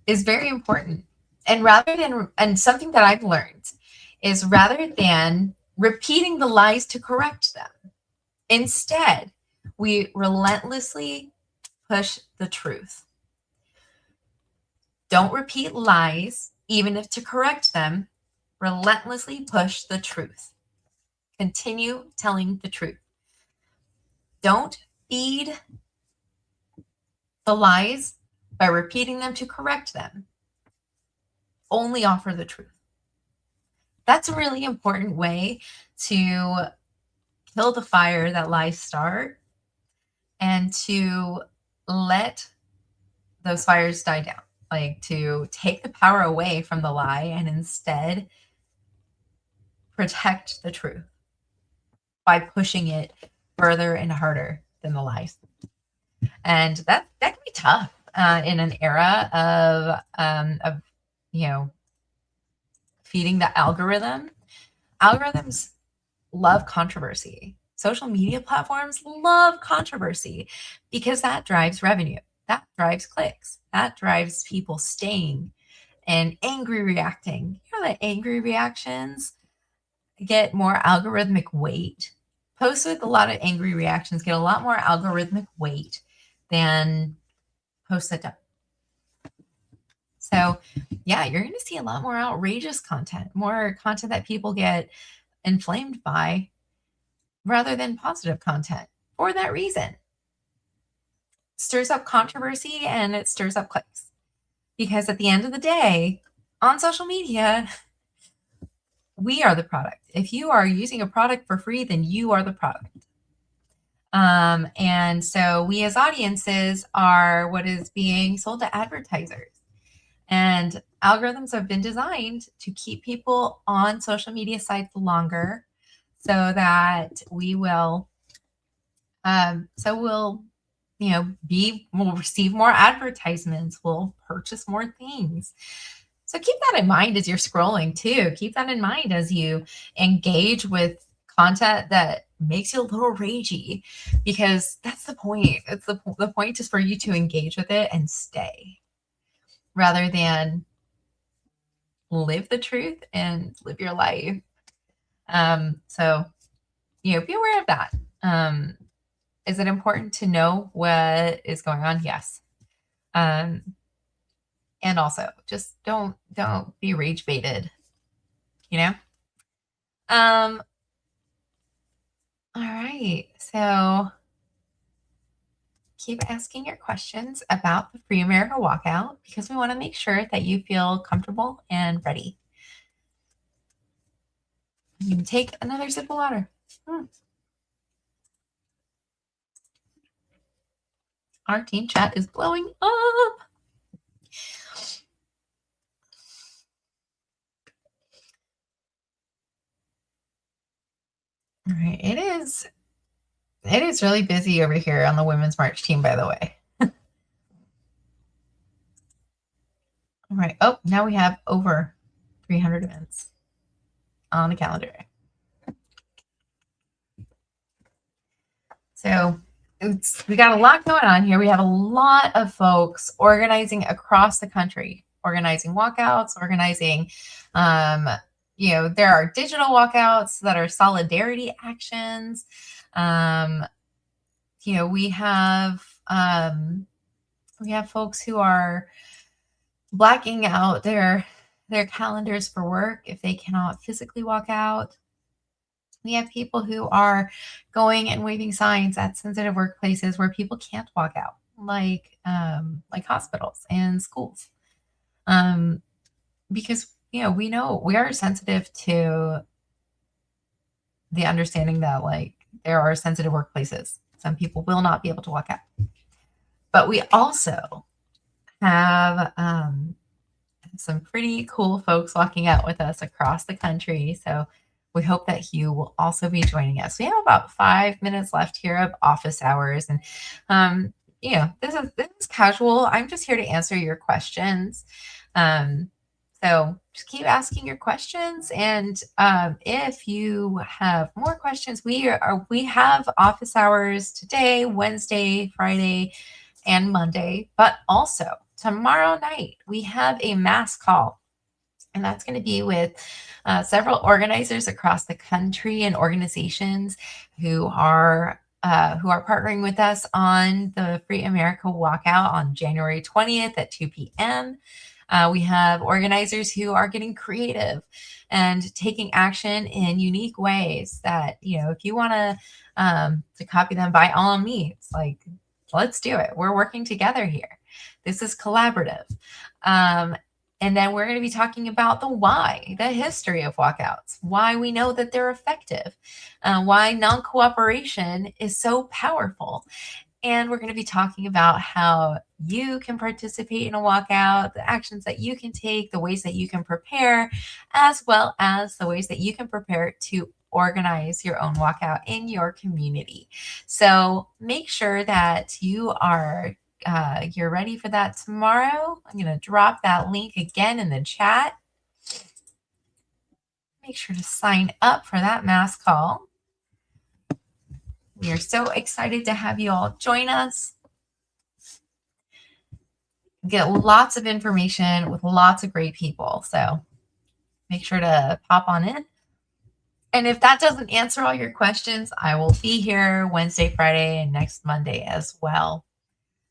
is very important. And something that I've learned is, rather than repeating the lies to correct them, instead, we relentlessly push the truth. Don't repeat lies, even if to correct them. Relentlessly push the truth. Continue telling the truth. Don't feed the lies by repeating them to correct them. Only offer the truth. That's a really important way to kill the fire that lies start, and to let those fires die down. Like, to take the power away from the lie and instead protect the truth by pushing it further and harder than the lies. And that can be tough in an era of feeding the algorithm. Algorithms love controversy. Social media platforms love controversy because that drives revenue. That drives clicks. That drives people staying and angry reacting. You know that angry reactions get more algorithmic weight. Posts with a lot of angry reactions get a lot more algorithmic weight than posts that don't. So yeah, you're going to see a lot more outrageous content, more content that people get inflamed by, rather than positive content, for that reason. It stirs up controversy and it stirs up clicks. Because at the end of the day, on social media, we are the product. If you are using a product for free, then you are the product. And so we as audiences are what is being sold to advertisers. And algorithms have been designed to keep people on social media sites longer, so that we'll receive more advertisements, we'll purchase more things. So keep that in mind as you're scrolling too. Keep that in mind as you engage with content that makes you a little ragey, because that's the point. It's the point is for you to engage with it and stay, rather than live the truth and live your life. So, be aware of that. Is it important to know what is going on? Yes. And also, just don't be rage baited, all right. So keep asking your questions about the Free America Walkout, because we want to make sure that you feel comfortable and ready. You can take another sip of water. Our team chat is blowing up. All right, it is really busy over here on the Women's March team, by the way. All right. Oh, now we have over 300 events on the calendar. So we got a lot going on here. We have a lot of folks organizing across the country, organizing walkouts, organizing, there are digital walkouts that are solidarity actions. We have folks who are blacking out their calendars for work if they cannot physically walk out. We have people who are going and waving signs at sensitive workplaces where people can't walk out, like hospitals and schools. Because we know we are sensitive to the understanding that there are sensitive workplaces. Some people will not be able to walk out. But we also have some pretty cool folks walking out with us across the country. So we hope that you will also be joining us. We have about 5 minutes left here of office hours. And, this is casual. I'm just here to answer your questions. So just keep asking your questions, and if you have more questions, we have office hours today, Wednesday, Friday, and Monday, but also tomorrow night we have a mass call, and that's going to be with several organizers across the country and organizations who are partnering with us on the Free America Walkout on January 20th at 2 p.m. We have organizers who are getting creative and taking action in unique ways that, if you want to copy them, by all means, like, let's do it. We're working together here. This is collaborative. And then we're going to be talking about the why, the history of walkouts, why we know that they're effective, why non cooperation is so powerful. And we're going to be talking about how you can participate in a walkout, the actions that you can take, the ways that you can prepare, as well as the ways that you can prepare to organize your own walkout in your community. So make sure that you're ready for that tomorrow. I'm going to drop that link again in the chat. Make sure to sign up for that mass call. We are so excited to have you all join us. Get lots of information with lots of great people. So make sure to pop on in. And if that doesn't answer all your questions, I will be here Wednesday, Friday, and next Monday as well.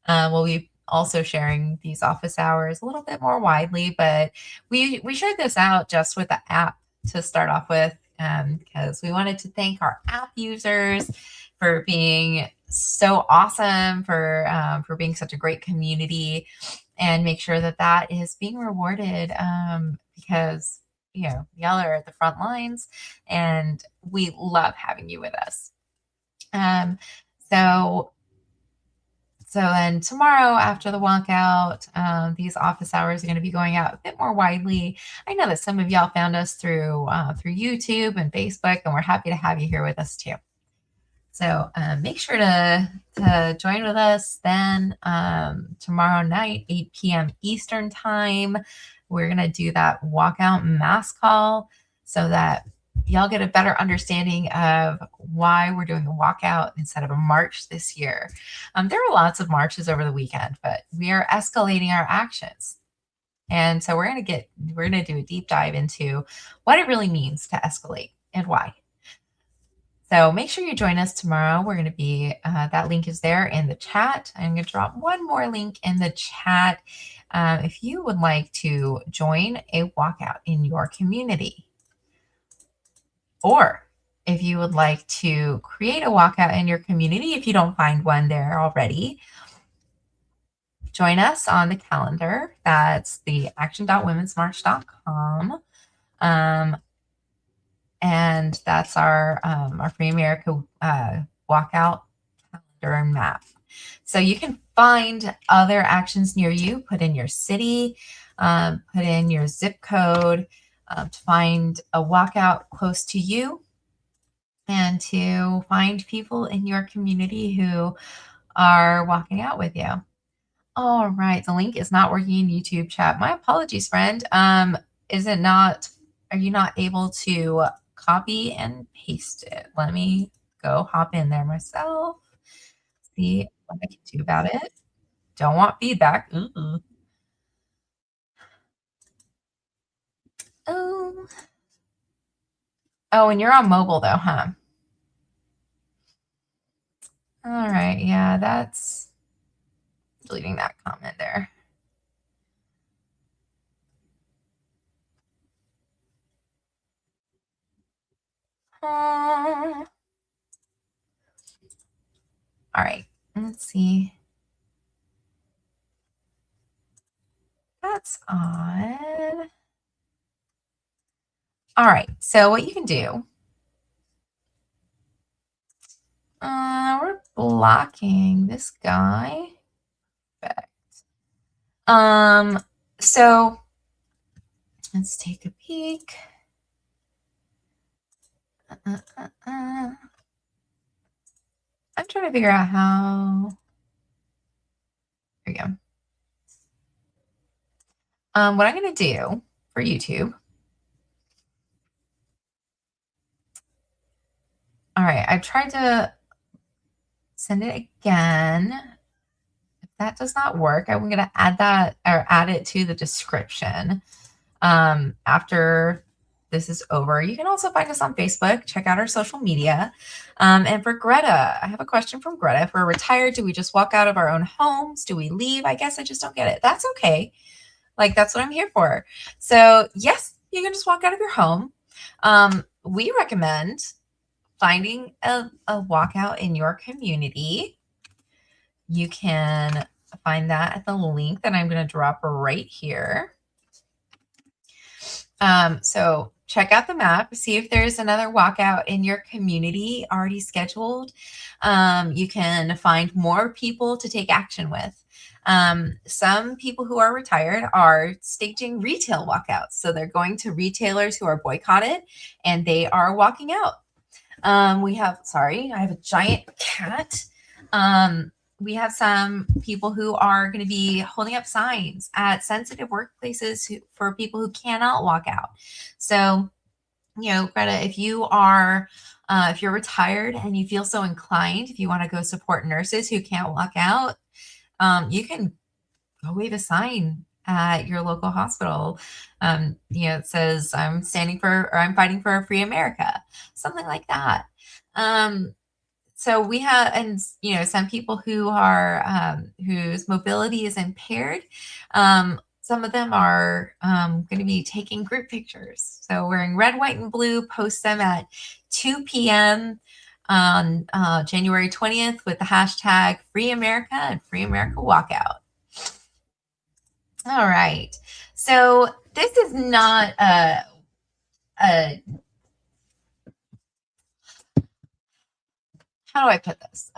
We'll be also sharing these office hours a little bit more widely, but we shared this out just with the app to start off with, because we wanted to thank our app users for being so awesome, for being such a great community, and make sure that that is being rewarded, because y'all are at the front lines, and we love having you with us. So then tomorrow after the walkout, these office hours are going to be going out a bit more widely. I know that some of y'all found us through YouTube and Facebook, and we're happy to have you here with us too. So make sure to join with us then tomorrow night, 8 p.m. Eastern time. We're going to do that walkout mass call so that y'all get a better understanding of why we're doing a walkout instead of a march this year. There were lots of marches over the weekend, but we are escalating our actions. And so we're going to do a deep dive into what it really means to escalate and why. So make sure you join us tomorrow. We're going to be, that link is there in the chat. I'm going to drop one more link in the chat. If you would like to join a walkout in your community, or if you would like to create a walkout in your community, if you don't find one there already, join us on the calendar. That's the action.womensmarch.com. And that's our Free America walkout calendar and map. So you can find other actions near you, put in your city, put in your zip code, to find a walkout close to you, and to find people in your community who are walking out with you. All right, the link is not working in YouTube chat. My apologies, friend. Are you not able to copy and paste it? Let me go hop in there myself, see what I can do about it. Don't want feedback. Ooh. Oh, and you're on mobile though, huh? All right, yeah, that's deleting that comment there. All right, let's see. That's odd. All right, so what you can do, we're blocking this guy. Perfect. So let's take a peek. I'm trying to figure out how. There we go. What I'm going to do for YouTube. All right, I've tried to send it again. If that does not work, I'm going to add that or add it to the description after this is over. You can also find us on Facebook. Check out our social media. And for Greta, I have a question from Greta. If we're retired, do we just walk out of our own homes? Do we leave? I guess I just don't get it. That's okay. Like, that's what I'm here for. So yes, you can just walk out of your home. We recommend finding a walkout in your community. You can find that at the link that I'm going to drop right here. So check out the map, see if there's another walkout in your community already scheduled. You can find more people to take action with. Some people who are retired are staging retail walkouts. So they're going to retailers who are boycotted and they are walking out. I have a giant cat. We have some people who are going to be holding up signs at sensitive workplaces for people who cannot walk out. So, Greta, if you're retired and you feel so inclined, if you want to go support nurses who can't walk out, you can go wave a sign at your local hospital. It says, I'm fighting for a free America, something like that. So we have, and some people who are whose mobility is impaired. Some of them are going to be taking group pictures. So wearing red, white, and blue, post them at 2 p.m. on January 20th with the hashtag Free America and Free America Walkout. All right. So this is not a how do I put this?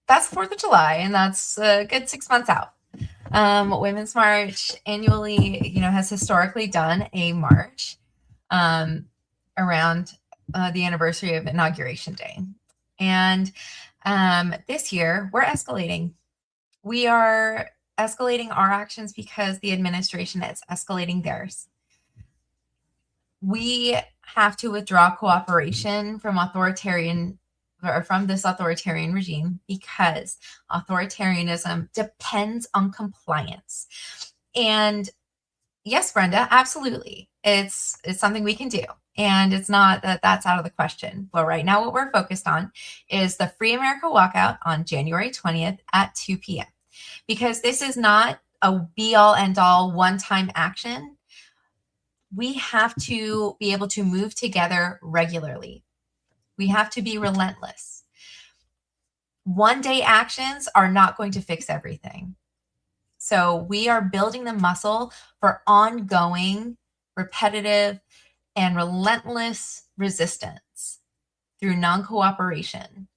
That's 4th of July, and that's a good 6 months out. Women's March annually, has historically done a march around the anniversary of Inauguration Day. And this year, we're escalating. We are escalating our actions because the administration is escalating theirs. We have to withdraw cooperation from this authoritarian regime because authoritarianism depends on compliance. And yes, Brenda, absolutely. It's something we can do. And it's not that's out of the question. But right now, what we're focused on is the Free America Walkout on January 20th at 2 p.m. Because this is not a be-all, end-all, one-time action. We have to be able to move together regularly. We have to be relentless. One-day actions are not going to fix everything. So we are building the muscle for ongoing, repetitive, and relentless resistance through non-cooperation.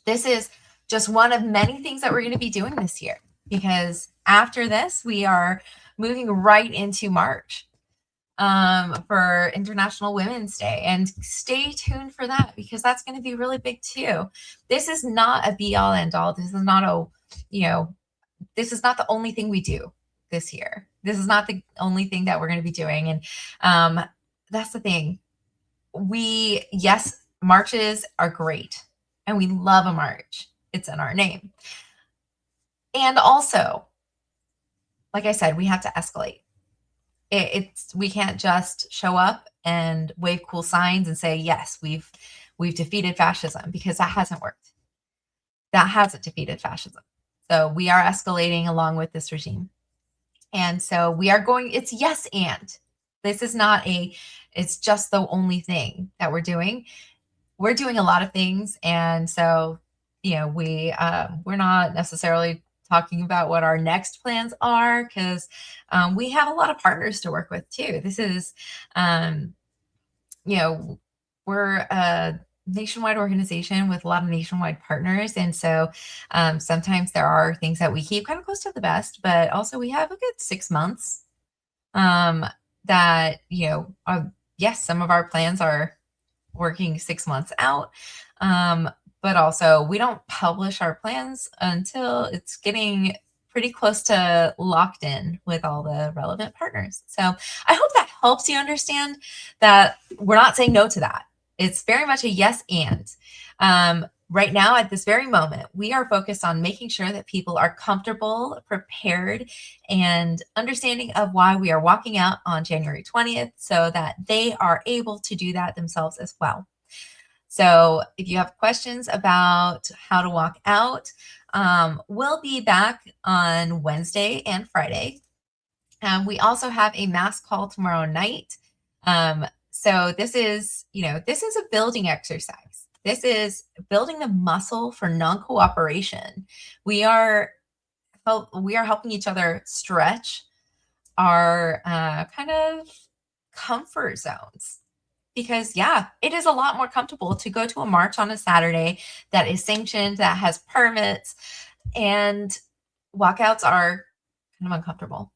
This is just one of many things that we're going to be doing this year, because after this, we are moving right into March for International Women's Day. And stay tuned for that, because that's going to be really big too. This is not a be-all, end-all. This is not this is not the only thing we do this year. This is not the only thing that we're going to be doing. And that's the thing. Yes, marches are great, and we love a march. It's in our name. And also, like I said, we have to escalate. We can't just show up and wave cool signs and say, yes, we've defeated fascism, because that hasn't worked. That hasn't defeated fascism. So we are escalating along with this regime. And so we are going, it's yes, and this is not it's just the only thing that we're doing. We're doing a lot of things. And so, we're not necessarily talking about what our next plans are, because we have a lot of partners to work with too. This is, we're a nationwide organization with a lot of nationwide partners. And so sometimes there are things that we keep kind of close to the vest, but also we have a good 6 months that, yes, some of our plans are working 6 months out. But also we don't publish our plans until it's getting pretty close to locked in with all the relevant partners. So I hope that helps you understand that we're not saying no to that. It's very much a yes and. Right now, at this very moment, we are focused on making sure that people are comfortable, prepared, and understanding of why we are walking out on January 20th so that they are able to do that themselves as well. So if you have questions about how to walk out, we'll be back on Wednesday and Friday. We also have a mass call tomorrow night. So this is a building exercise. This is building the muscle for non-cooperation. We are helping each other stretch our kind of comfort zones. Because yeah, it is a lot more comfortable to go to a march on a Saturday that is sanctioned, that has permits, and walkouts are kind of uncomfortable.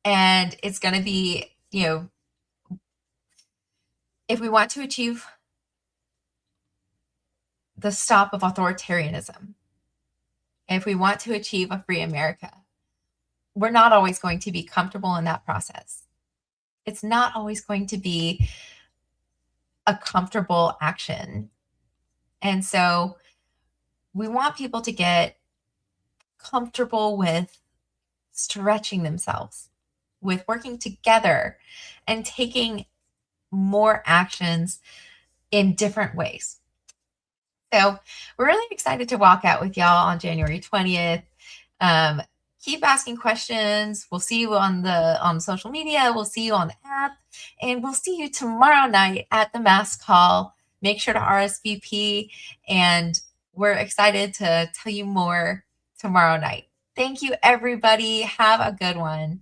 And it's going to be, if we want to achieve the stop of authoritarianism, if we want to achieve a free America, we're not always going to be comfortable in that process. It's not always going to be a comfortable action. And so we want people to get comfortable with stretching themselves, with working together and taking more actions in different ways. So we're really excited to walk out with y'all on January 20th. Keep asking questions. We'll see you on social media. We'll see you on the app, and we'll see you tomorrow night at the mass call. Make sure to RSVP, and we're excited to tell you more tomorrow night. Thank you, everybody. Have a good one.